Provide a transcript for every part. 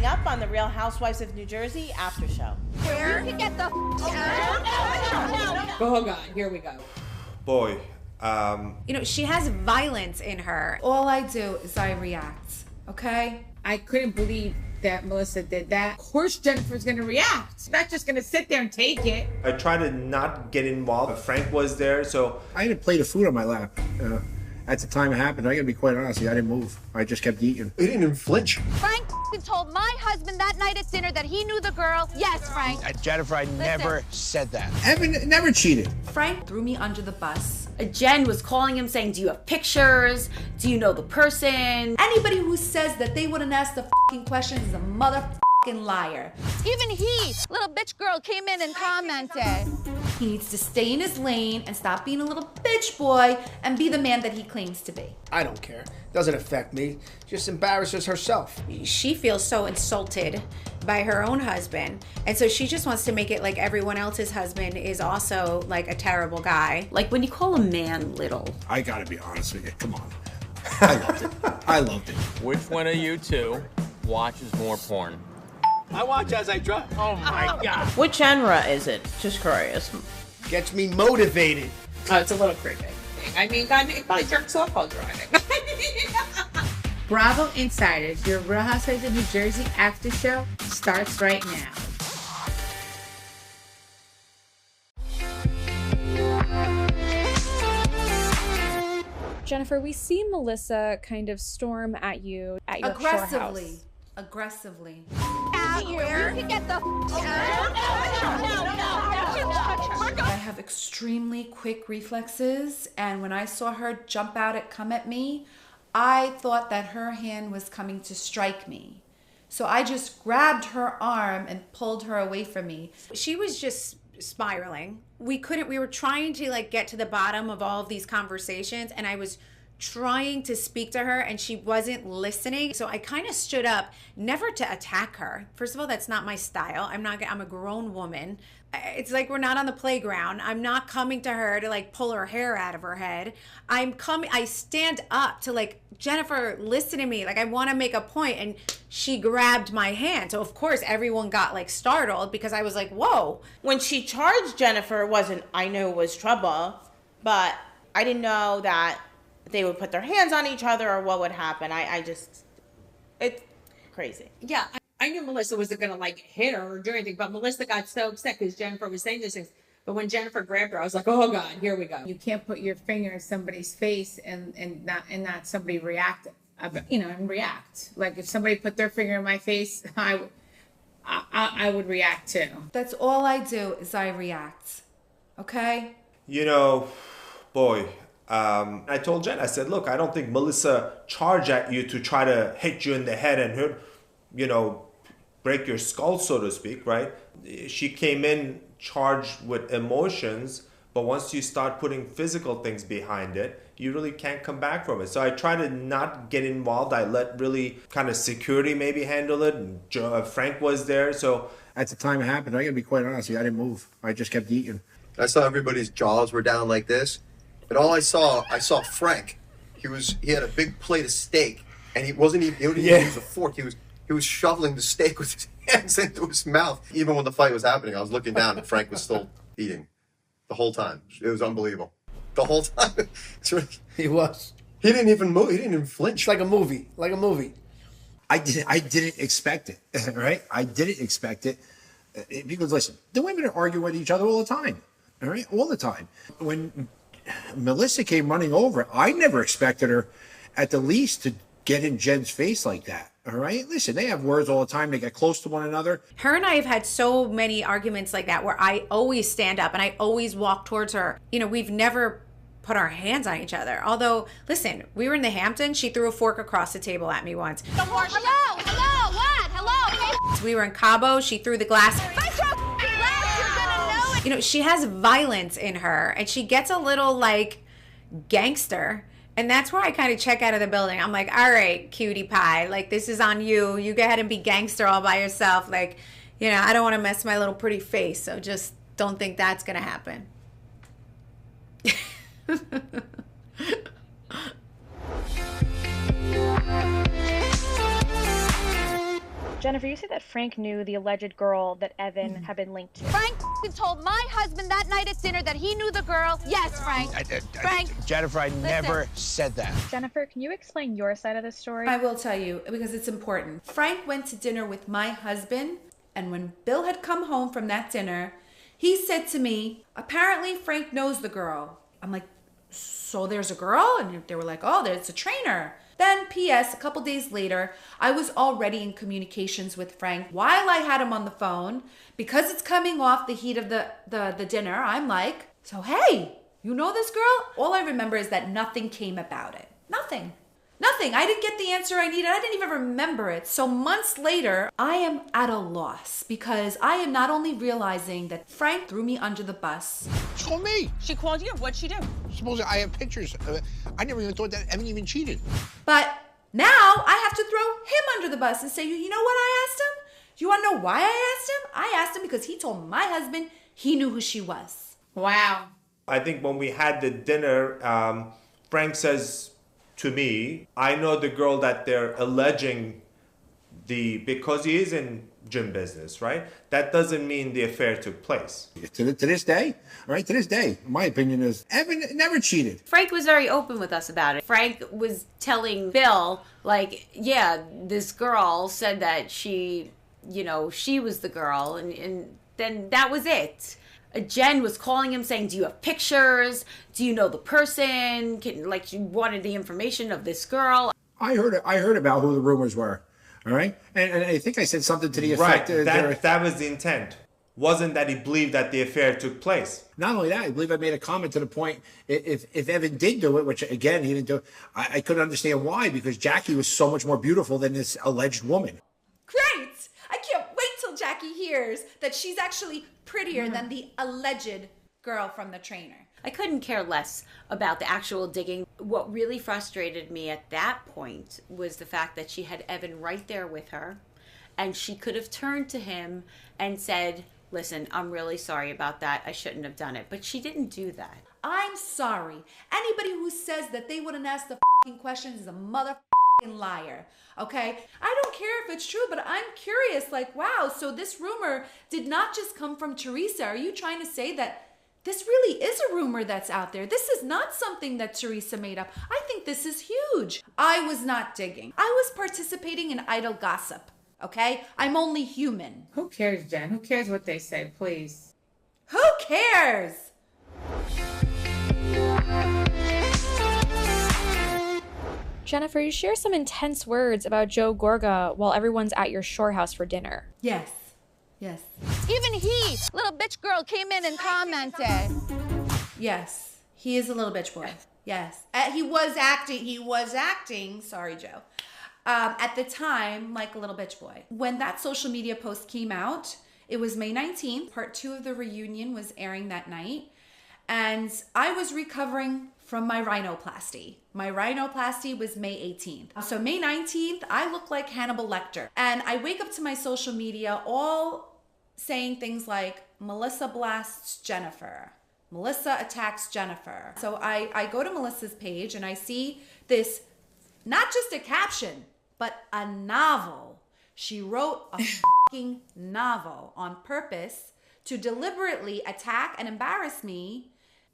up on the Real Housewives of New Jersey after show. Where? You can get the Oh God, here we go. Boy, You know, she has violence in her. All I do is I react, okay? I couldn't believe that Melissa did that. Of course Jennifer's gonna react. She's not just gonna sit there and take it. I try to not get involved. Frank was there, so I had a plate of food on my lap. At the time it happened, I gotta be quite honest, I didn't move. I just kept eating. He didn't even flinch. Frank told my husband that night at dinner that he knew the girl. Yes, Frank. Jennifer, I never said that. Evan never cheated. Frank threw me under the bus. Jen was calling him saying, do you have pictures? Do you know the person? Anybody who says that they wouldn't ask the fucking questions is a motherfucking liar. Even he, little bitch girl, came in and commented. He needs to stay in his lane and stop being a little bitch boy and be the man that he claims to be. I don't care. Doesn't affect me. Just embarrasses herself. She feels so insulted by her own husband. And so she just wants to make it like everyone else's husband is also like a terrible guy. Like when you call a man little. I gotta be honest with you, come on. I loved it. I loved it. Which one of you two watches more porn? I watch as I drive. Oh my God. Which genre is it? Just curious. Gets me motivated. Oh, it's a little creepy. I mean, God, it probably jerks off while driving. Bravo Insiders, your Real Housewives of New Jersey after show starts right now. Jennifer, we see Melissa kind of storm at you at your shore house. Aggressively. Where? You can get the I have extremely quick reflexes, and when I saw her jump out and come at me, I thought that her hand was coming to strike me. So I just grabbed her arm and pulled her away from me. She was just spiraling. We were trying to like get to the bottom of all of these conversations, and I was trying to speak to her and she wasn't listening. So I kind of stood up, never to attack her. First of all, that's not my style. I'm a grown woman. It's like we're not on the playground. I'm not coming to her to like pull her hair out of her head. I stand up to like, Jennifer, listen to me. Like I want to make a point, and she grabbed my hand. So of course everyone got like startled because I was like, whoa. When she charged Jennifer, I knew it was trouble, but I didn't know that they would put their hands on each other or what would happen. It's crazy. Yeah, I knew Melissa wasn't going to like hit her or do anything, but Melissa got so upset because Jennifer was saying these things. But when Jennifer grabbed her, I was like, oh God, here we go. You can't put your finger in somebody's face and not somebody react, and react. Like if somebody put their finger in my face, I would react too. That's all I do is I react, okay? you know, boy. I told Jen, I said, look, I don't think Melissa charged at you to try to hit you in the head and hurt, break your skull, so to speak, right? She came in charged with emotions, but once you start putting physical things behind it, you really can't come back from it. So I try to not get involved. I let really kind of security maybe handle it. And Frank was there, so. At the time it happened, I gotta be quite honest with you, I didn't move. I just kept eating. I saw everybody's jaws were down like this. But all I saw Frank. He had a big plate of steak, and he didn't even use a fork. He was shoveling the steak with his hands into his mouth. Even when the fight was happening, I was looking down, and Frank was still eating the whole time. It was unbelievable. The whole time. He was. He didn't even move. He didn't even flinch. It's like a movie. I didn't expect it, right? I didn't expect it. Because listen, the women are arguing with each other all the time, all right? All the time. When Melissa came running over, I never expected her at the least to get in Jen's face like that. All right. Listen, they have words all the time. They get close to one another. Her and I have had so many arguments like that where I always stand up and I always walk towards her. We've never put our hands on each other. Although, listen, we were in the Hamptons. She threw a fork across the table at me once. Hello, what? Hello. We were in Cabo. She threw the glass. She has violence in her, and she gets a little like gangster, and that's where I kind of check out of the building. I'm like, all right, cutie pie, like this is on you. You go ahead and be gangster all by yourself. Like, I don't want to mess my little pretty face, so just don't think that's gonna happen. Jennifer, you said that Frank knew the alleged girl that Evan had been linked to. Frank told my husband that night at dinner that he knew the girl. Yes, Frank. Frank. Jennifer, I never said that. Jennifer, can you explain your side of the story? I will tell you, because it's important. Frank went to dinner with my husband, and when Bill had come home from that dinner, he said to me, apparently Frank knows the girl. I'm like, so there's a girl? And they were like, oh, there's a trainer. Then, P.S., a couple days later, I was already in communications with Frank while I had him on the phone. Because it's coming off the heat of the dinner, I'm like, so hey, you know this girl? All I remember is that nothing came about it. Nothing. I didn't get the answer I needed. I didn't even remember it. So months later, I am at a loss because I am not only realizing that Frank threw me under the bus. She called me. She called you? What'd she do? Supposedly, I have pictures. I never even thought that Evan even cheated. But now I have to throw him under the bus and say, you know what I asked him? Do you want to know why I asked him? I asked him because he told my husband he knew who she was. Wow. I think when we had the dinner, Frank says to me, I know the girl that they're alleging because he is in gym business, right? That doesn't mean the affair took place. To this day, right? To this day, my opinion is Evan never cheated. Frank was very open with us about it. Frank was telling Bill, like, yeah, this girl said that she was the girl, and then that was it. Jen was calling him saying, do you have pictures? Do you know the person? She wanted the information of this girl. I heard about who the rumors were. All right. And I think I said something to the effect. Right. That was the intent. Wasn't that he believed that the affair took place. Not only that, I believe I made a comment to the point, if Evan did do it, which again, he didn't do, I couldn't understand why, because Jackie was so much more beautiful than this alleged woman. Great. I can't wait till Jackie hears that she's actually prettier than the alleged girl from the trainer. I couldn't care less about the actual digging. What really frustrated me at that point was the fact that she had Evan right there with her, and she could have turned to him and said, listen, I'm really sorry about that. I shouldn't have done it. But she didn't do that. I'm sorry. Anybody who says that they wouldn't ask the questions is a motherfucking liar. Okay? I don't care if it's true, but I'm curious, like, wow, so this rumor did not just come from Teresa. Are you trying to say that this really is a rumor that's out there? This is not something that Teresa made up. I think this is huge. I was not digging. I was participating in idle gossip. Okay? I'm only human. Who cares, Jen? Who cares what they say, please? Who cares? Jennifer, you share some intense words about Joe Gorga while everyone's at your shore house for dinner. Yes. Yes. Even he, little bitch girl, came in and commented. Yes. He is a little bitch boy. Yes. He was acting. Sorry, Joe. At the time, like a little bitch boy. When that social media post came out, it was May 19th. Part 2 of the reunion was airing that night. And I was recovering from my rhinoplasty. My rhinoplasty was May 18th. So May 19th, I look like Hannibal Lecter. And I wake up to my social media all saying things like, Melissa blasts Jennifer. Melissa attacks Jennifer. So I go to Melissa's page and I see this, not just a caption, but a novel. She wrote a fucking novel on purpose to deliberately attack and embarrass me.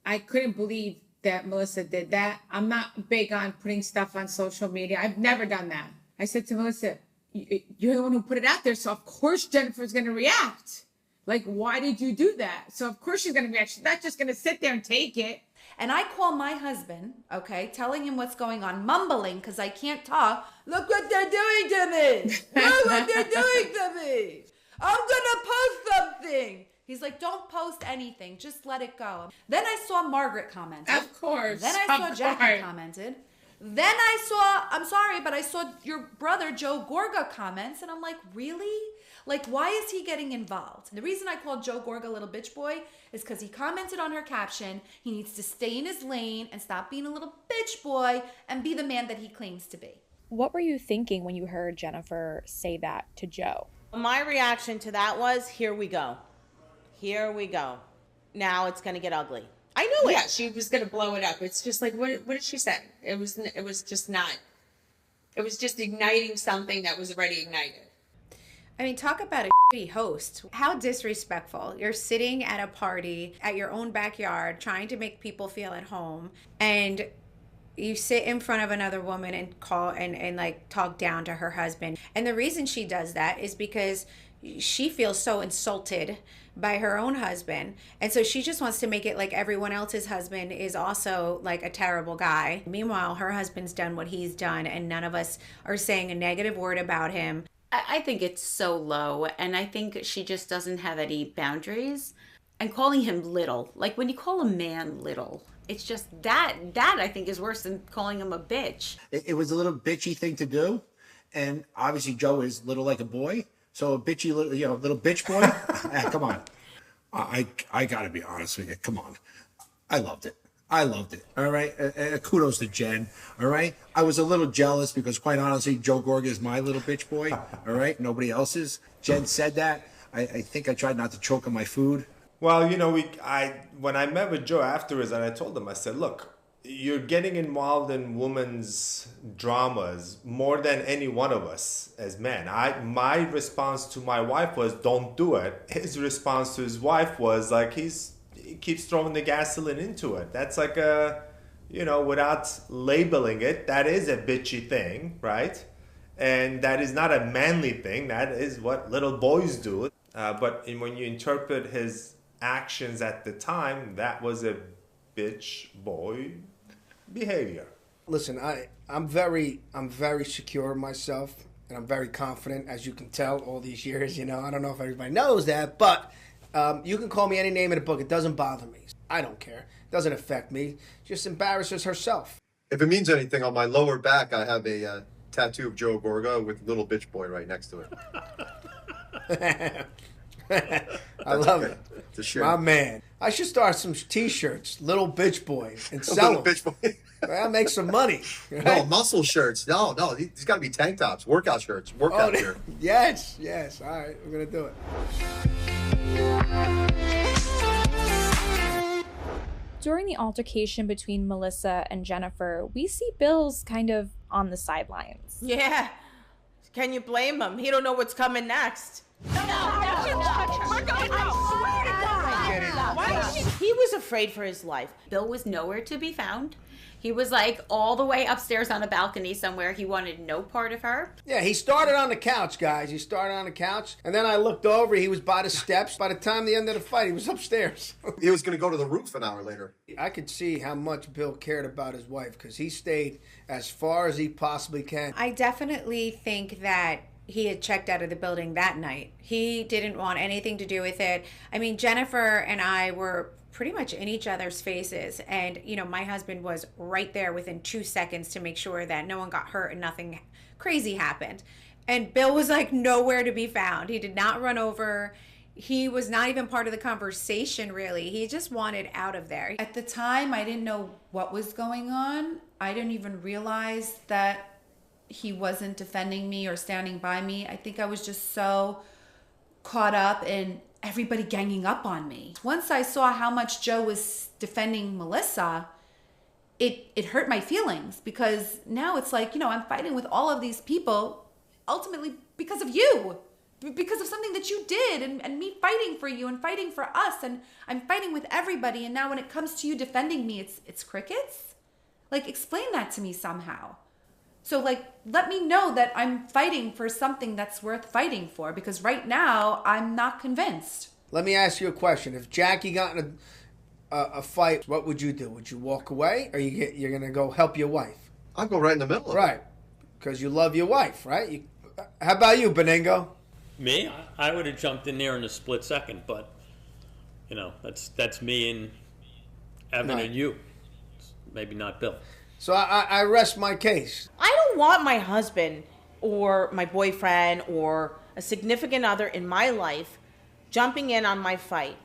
I couldn't believe that Melissa did that. I'm not big on putting stuff on social media. I've never done that. I said to Melissa, you're the one who put it out there, so of course Jennifer's going to react. Like, why did you do that? So of course she's going to react. She's not just going to sit there and take it. And I call my husband, okay, telling him what's going on, mumbling because I can't talk. Look what they're doing to me. Look what they're doing to me. I'm going to post something. He's like, don't post anything. Just let it go. Then I saw Margaret commented. Of course. Then I saw Jackie commented. Then I saw, I'm sorry, but I saw your brother, Joe Gorga, comments. And I'm like, really? Like, why is he getting involved? And the reason I called Joe Gorga a little bitch boy is because he commented on her caption. He needs to stay in his lane and stop being a little bitch boy and be the man that he claims to be. What were you thinking when you heard Jennifer say that to Joe? My reaction to that was, here we go. Here we go. Now it's going to get ugly. I knew it. Yeah, she was going to blow it up. It's just like, what did she say? It was just igniting something that was already ignited. I mean, talk about a shitty host. How disrespectful. You're sitting at a party at your own backyard trying to make people feel at home, and you sit in front of another woman and call and like talk down to her husband. And the reason she does that is because she feels so insulted by her own husband, and so she just wants to make it like everyone else's husband is also like a terrible guy. Meanwhile, her husband's done what he's done, and none of us are saying a negative word about him. I think it's so low, and I think she just doesn't have any boundaries. And calling him little, like when you call a man little, it's just that I think is worse than calling him a bitch. It was a little bitchy thing to do, and obviously Joe is little like a boy, so a bitchy little, little bitch boy. Come on, I gotta be honest with you. Come on, I loved it. All right. Kudos to Jen. All right. I was a little jealous because, quite honestly, Joe Gorga is my little bitch boy. All right. Nobody else's. Jen said that. I think I tried not to choke on my food. Well, when I met with Joe afterwards, and I told him, I said, look, you're getting involved in women's dramas more than any one of us as men. My response to my wife was, don't do it. His response to his wife was like, he keeps throwing the gasoline into it. That's like without labeling it, that is a bitchy thing, right? And that is not a manly thing. That is what little boys do. But when you interpret his actions at the time, that was a bitch boy behavior. Listen, I'm very secure in myself, and I'm very confident, as you can tell all these years. I don't know if everybody knows that, but you can call me any name in the book. It doesn't bother me. I don't care. It doesn't affect me. Just embarrasses herself. If it means anything, on my lower back, I have a tattoo of Joe Gorga with little bitch boy right next to it. I love it. My man. I should start some T-shirts, little bitch boy, and sell them. Bitch boy. I'll make some money. Right? No, muscle shirts. No, these got to be tank tops, workout shirts, workout gear. Yes. All right, we're going to do it. During the altercation between Melissa and Jennifer, we see Bill's kind of on the sidelines. Yeah. Can you blame him? He don't know what's coming next. He was afraid for his life. Bill was nowhere to be found. He was like all the way upstairs on a balcony somewhere. He wanted no part of her. Yeah, he started on the couch, guys. He started on the couch. And then I looked over. He was by the steps. By the time the end of the fight, he was upstairs. He was going to go to the roof an hour later. I could see how much Bill cared about his wife because he stayed as far as he possibly can. I definitely think that he had checked out of the building that night. He didn't want anything to do with it. I mean, Jennifer and I were pretty much in each other's faces, and my husband was right there within 2 seconds to make sure that no one got hurt and nothing crazy happened. And Bill was like nowhere to be found. He did not run over. He was not even part of the conversation, really. He just wanted out of there. At the time, I didn't know what was going on. I didn't even realize that he wasn't defending me or standing by me. I think I was just so caught up in everybody ganging up on me. Once I saw how much Joe was defending Melissa, it hurt my feelings because now it's like, I'm fighting with all of these people ultimately because of you, because of something that you did and me fighting for you and fighting for us, and I'm fighting with everybody, and now when it comes to you defending me, it's crickets? Like, explain that to me somehow. So, let me know that I'm fighting for something that's worth fighting for, because right now, I'm not convinced. Let me ask you a question. If Jackie got in a fight, what would you do? Would you walk away, or you're going to go help your wife? I'll go right in the middle of it. Right, because you love your wife, right? How about you, Benigno? Me? I would have jumped in there in a split second, but, that's me and Evan and you. Maybe not Bill. So I rest my case. I don't want my husband or my boyfriend or a significant other in my life jumping in on my fight,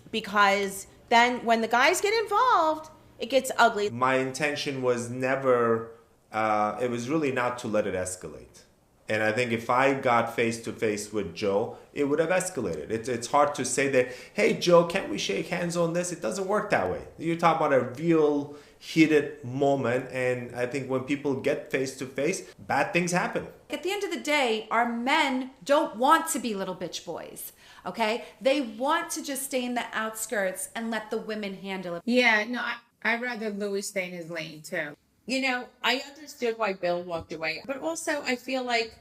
because then when the guys get involved, it gets ugly. My intention was never, it was really not to let it escalate. And I think if I got face to face with Joe, it would have escalated. It's hard to say that, hey, Joe, can't we shake hands on this? It doesn't work that way. You're talking about a real heated moment. And I think when people get face to face, bad things happen. At the end of the day, our men don't want to be little bitch boys, okay? They want to just stay in the outskirts and let the women handle it. Yeah, no, I'd rather Louie stay in his lane too. You know, I understood why Bill walked away, but also I feel like,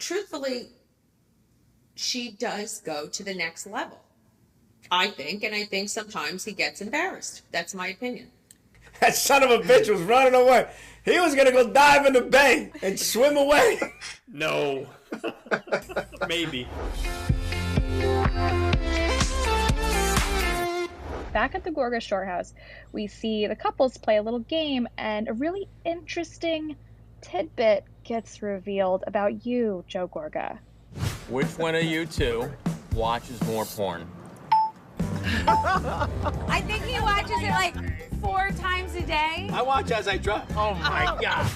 truthfully, she does go to the next level. I think, and I think sometimes he gets embarrassed. That's my opinion. That son of a bitch was running away. He was gonna go dive in the bay and swim away. No. Maybe. Back at the Gorga Shore House, we see the couples play a little game, and a really interesting tidbit gets revealed about you, Joe Gorga. Which one of you two watches more porn? I think he watches it like 4 times a day. I watch as I drive. Oh my God.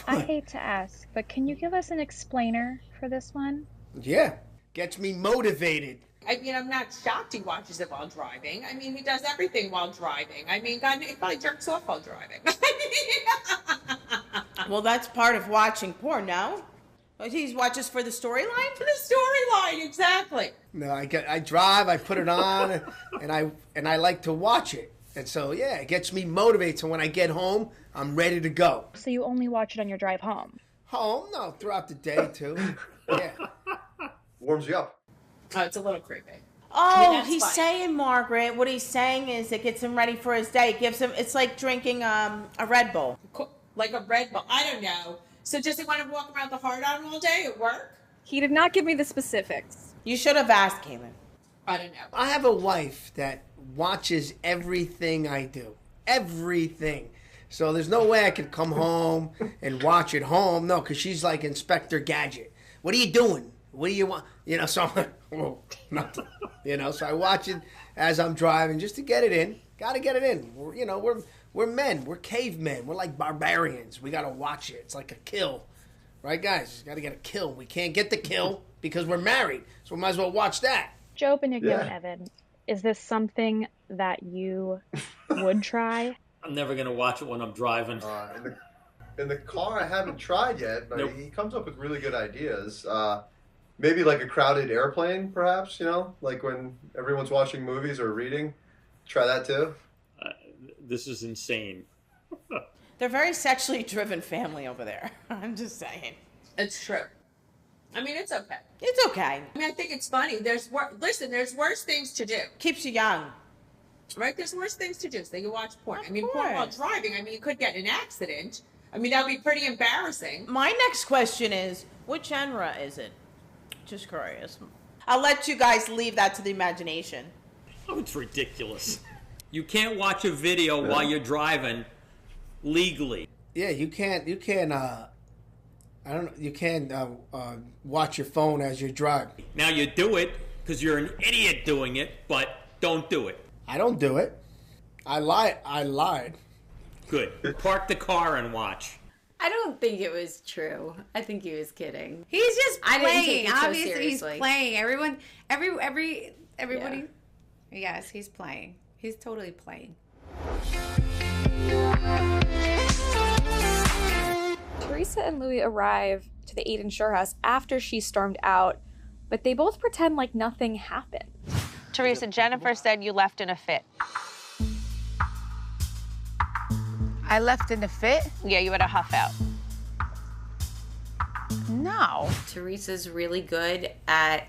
I hate to ask, but can you give us an explainer for this one? Yeah, gets me motivated. I mean, I'm not shocked he watches it while driving. I mean, he does everything while driving. I mean, God, he probably jerks off while driving. Well, that's part of watching porn, no? He watches for the storyline? For the storyline, exactly. No, I drive, I put it on, and I like to watch it. And so, yeah, it gets me motivated. So when I get home, I'm ready to go. So you only watch it on your drive home? Home? No, throughout the day, too. Yeah. Warms you up. Oh, it's a little creepy. Oh, he's saying, Margaret, what he's saying is it gets him ready for his day. It gives him, it's like drinking a Red Bull. Like a Red Bull. I don't know. So does he want to walk around the hard on all day at work? He did not give me the specifics. You should have asked, Caitlin. I don't know. I have a wife that watches everything I do. Everything. So there's no way I could come home and watch at home. No, because she's like Inspector Gadget. What are you doing? What do you want? You know, so I'm like, oh, nothing. You know, so I watch it as I'm driving just to get it in. Got to get it in. We're men. We're cavemen. We're like barbarians. We got to watch it. It's like a kill. Right, guys? Got to get a kill. We can't get the kill because we're married. So we might as well watch that. Joe, Benigno, and Evan, is this something that you would try? I'm never going to watch it when I'm driving. In the car, I haven't tried yet, but Nope. he comes up with really good ideas. Maybe like a crowded airplane, perhaps, you know? Like when everyone's watching movies or reading. Try that too. This is insane. They're a very sexually driven family over there. I'm just saying. It's true. I mean, it's okay. It's okay. I mean, I think it's funny. There's worse things to do. Keeps you young. Right? There's worse things to do. So you watch porn. I mean, porn while driving. I mean, you could get in an accident. I mean, that would be pretty embarrassing. My next question is, what genre is it? Just curious. I'll let you guys leave that to the imagination. Oh, it's ridiculous. You can't watch a video while you're driving legally. Yeah, you can't watch your phone as you drive. Now you do it because you're an idiot doing it, but don't do it. I don't do it. I lied. Good. Park the car and watch. I don't think it was true. I think he was kidding. He's just I didn't take playing. it so Obviously, he's seriously. playing. Everybody. Yes, he's playing. He's totally playing. Teresa and Louie arrive to the Aydin Shore House after she stormed out, but they both pretend like nothing happened. Teresa, Jennifer said you left in a fit. I left in a fit? Yeah, you had a huff out. No. Teresa's really good at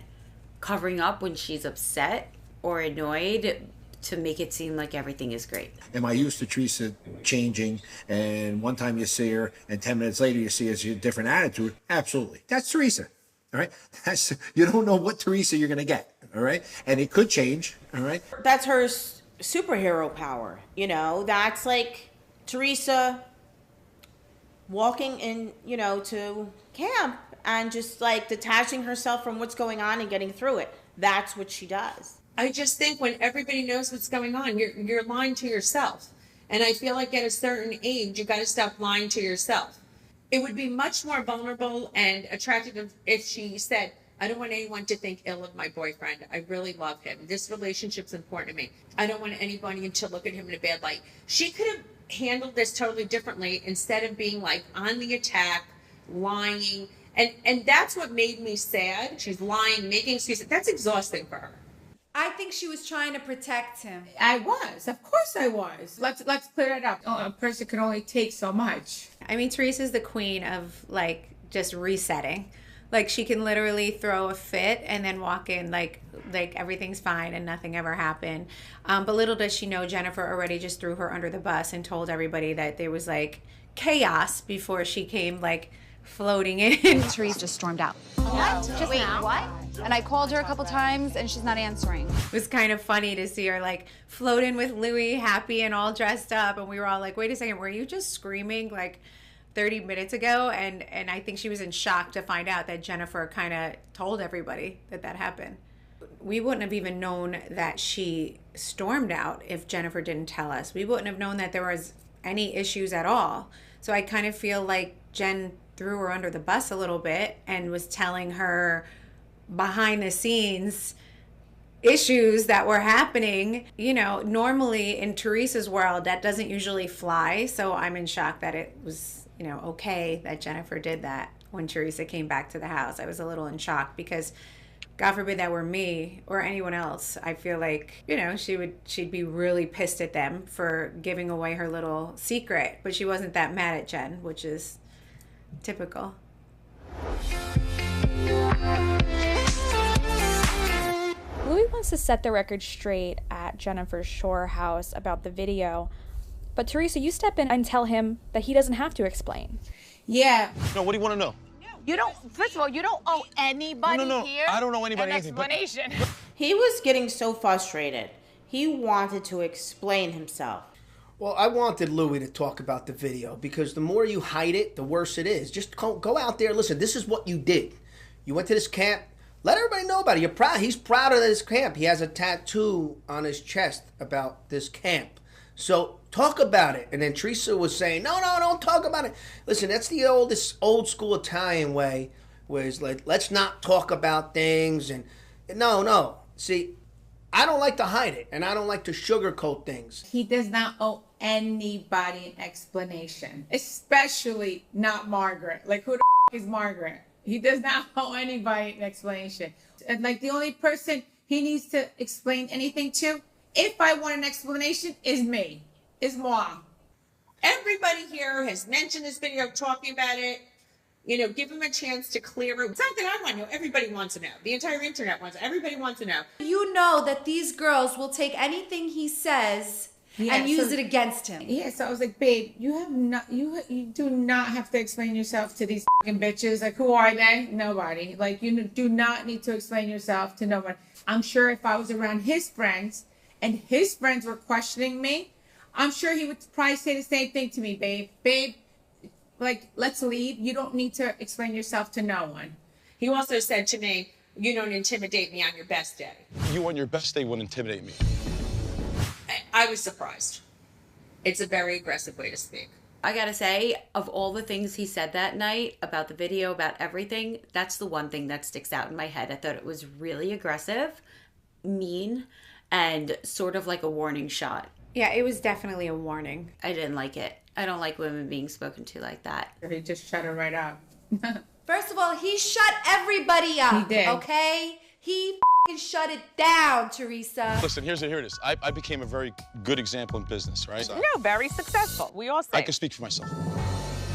covering up when she's upset or annoyed to make it seem like everything is great. Am I used to Teresa changing, and one time you see her, and 10 minutes later you see a different attitude? Absolutely. That's Teresa, all right? You don't know what Teresa you're going to get, all right? And it could change, all right? That's her superhero power, you know? That's like Teresa walking in, you know, to camp and just like detaching herself from what's going on and getting through it. That's what she does. I just think when everybody knows what's going on, you're lying to yourself. And I feel like at a certain age, you got to stop lying to yourself. It would be much more vulnerable and attractive if she said, I don't want anyone to think ill of my boyfriend. I really love him. This relationship's important to me. I don't want anybody to look at him in a bad light. She could have handled this totally differently instead of being like on the attack, lying. And that's what made me sad. She's lying, making excuses. That's exhausting for her. I think she was trying to protect him. I was. Of course I was. Let's clear it up. A person can only take so much. I mean, Teresa's the queen of like just resetting. Like she can literally throw a fit and then walk in like everything's fine and nothing ever happened. But little does she know Jennifer already just threw her under the bus and told everybody that there was like chaos before she came like floating in. Teresa just stormed out. What? Just wait, what? And I called her a couple times and she's not answering. It was kind of funny to see her like float in with Louie, happy and all dressed up, and we were all like, wait a second, were you just screaming like 30 minutes ago? And I think she was in shock to find out that Jennifer kind of told everybody that happened. We wouldn't have even known that she stormed out if Jennifer didn't tell us. We wouldn't have known that there was any issues at all. So I kind of feel like Jen threw her under the bus a little bit and was telling her behind the scenes issues that were happening. You know, normally in Teresa's world, that doesn't usually fly. So I'm in shock that it was, you know, okay that Jennifer did that when Teresa came back to the house. I was a little in shock because God forbid that were me or anyone else. I feel like, you know, she'd be really pissed at them for giving away her little secret, but she wasn't that mad at Jen, which is typical. Louie wants to set the record straight at Jennifer's Shore house about the video, but Teresa, you step in and tell him that he doesn't have to explain. Yeah. No, what do you want to know? You don't, first of all, you don't owe anybody No, here I don't owe anybody an anything. explanation. He was getting so frustrated. He wanted to explain himself. Well, I wanted Louie to talk about the video because the more you hide it, the worse it is. Just go out there. Listen, this is what you did. You went to this camp. Let everybody know about it. You're proud. He's proud of this camp. He has a tattoo on his chest about this camp. So talk about it. And then Teresa was saying, no, don't talk about it. Listen, that's the old school Italian way, where it's like, let's not talk about things. And no. See, I don't like to hide it, and I don't like to sugarcoat things. He does not owe anybody an explanation, especially not Margaret. Like, who the is Margaret? He does not owe anybody an explanation. And like, the only person he needs to explain anything to, if I want an explanation, is me. Is Mom. Everybody here has mentioned this video, talking about it. You know, give him a chance to clear it. It's not that I want to know. Everybody wants to know. The entire internet wants to know. Everybody wants to know. You know that these girls will take anything he says and use it against him. Yeah, so I was like, babe, you do not have to explain yourself to these fucking bitches. Like, who are they? Nobody. Like, you do not need to explain yourself to nobody. I'm sure if I was around his friends and his friends were questioning me, I'm sure he would probably say the same thing to me, babe. Babe, like, let's leave. You don't need to explain yourself to no one. He also said to me, you don't intimidate me on your best day. You on your best day wouldn't intimidate me. I was surprised. It's a very aggressive way to speak. I gotta say, of all the things he said that night about the video, about everything, that's the one thing that sticks out in my head. I thought it was really aggressive, mean, and sort of like a warning shot. Yeah, it was definitely a warning. I didn't like it. I don't like women being spoken to like that. He just shut her right up. First of all, he shut everybody up. He did. Okay? He shut it down, Teresa. Listen, here it is. I became a very good example in business, right? No, very successful. We all say. I can speak for myself.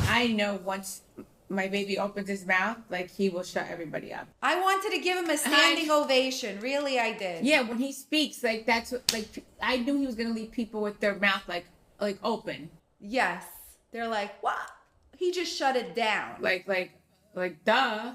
I know once my baby opens his mouth, like, he will shut everybody up. I wanted to give him a standing ovation. Really, I did. Yeah, when he speaks, like, that's what, like, I knew he was going to leave people with their mouth, like open. Yes. They're like, what? He just shut it down. Like, duh.